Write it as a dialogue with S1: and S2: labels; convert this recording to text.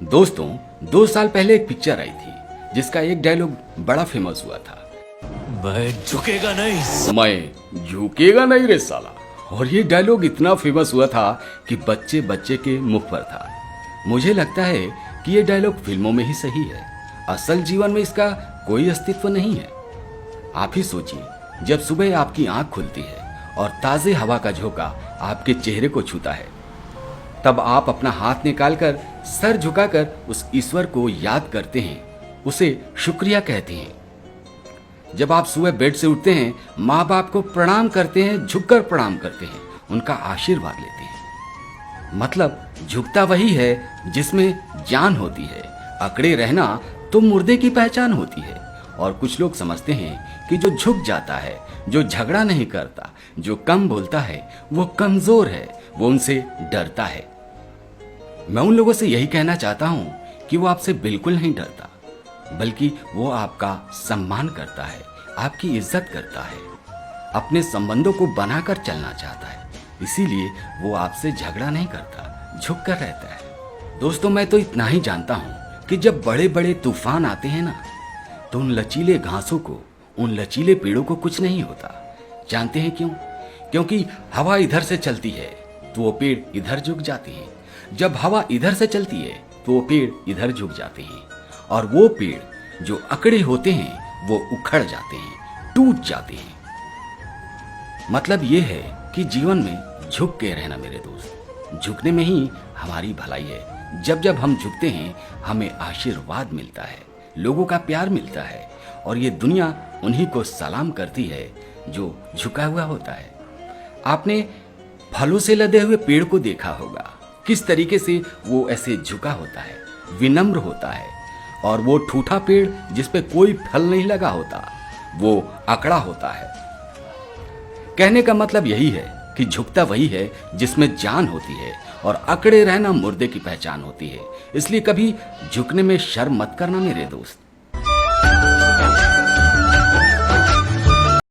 S1: दोस्तों, 2 साल पहले एक पिक्चर आई थी जिसका एक डायलॉग बड़ा फेमस हुआ था।
S2: मैं झुकेगा नहीं।
S1: मैं झुकेगा नहीं रे साला। और ये डायलॉग इतना फेमस हुआ था कि बच्चे बच्चे के मुख पर था। मुझे लगता है कि ये डायलॉग फिल्मों में ही सही है, असल जीवन में इसका कोई अस्तित्व नहीं है। आप ही सोचिए, जब सुबह आपकी आंख खुलती है और ताजे हवा का झोंका आपके चेहरे को छूता है, तब आप अपना हाथ निकालकर सर झुकाकर उस ईश्वर को याद करते हैं, उसे शुक्रिया कहते हैं। जब आप सुबह बेड से उठते हैं, माँ बाप को प्रणाम करते हैं, झुककर प्रणाम करते हैं, उनका आशीर्वाद लेते हैं। मतलब झुकता वही है जिसमें जान होती है। अकड़े रहना तो मुर्दे की पहचान होती है। और कुछ लोग समझते हैं कि जो झुक जाता है, जो झगड़ा नहीं करता, जो कम बोलता है, वो कमजोर है, वो उनसे डरता है। मैं उन लोगों से यही कहना चाहता हूं कि वो आपसे बिल्कुल नहीं डरता, बल्कि वो आपका सम्मान करता है, आपकी इज्जत करता है, अपने संबंधों को बनाकर चलना चाहता है। इसीलिए वो आपसे झगड़ा नहीं करता, झुक कर रहता है। दोस्तों, मैं तो इतना ही जानता हूं कि जब बड़े बड़े तूफान आते हैं ना, तो उन लचीले घासों को, उन लचीले पेड़ों को कुछ नहीं होता। जानते हैं क्यों? क्योंकि हवा इधर से चलती है तो वो पेड़ इधर झुक जाते हैं। जब हवा इधर से चलती है तो वो पेड़ इधर झुक जाते हैं। और वो पेड़ जो अकड़े होते हैं वो उखड़ जाते हैं, टूट जाते हैं। मतलब ये है कि जीवन में झुक के रहना मेरे दोस्त। झुकने में ही हमारी भलाई है। जब जब हम झुकते हैं, हमें आशीर्वाद मिलता है, लोगों का प्यार मिलता है, और ये दुनिया उन्हीं को सलाम करती है जो झुका हुआ होता है। आपने फलों से लदे हुए पेड़ को देखा होगा, किस तरीके से वो ऐसे झुका होता है, विनम्र होता है। और वो ठूठा पेड़ जिस पे कोई फल नहीं लगा होता, वो अकड़ा होता है। कहने का मतलब यही है कि झुकता वही है जिसमें जान होती है, और अकड़े रहना मुर्दे की पहचान होती है। इसलिए कभी झुकने में शर्म मत करना मेरे दोस्त।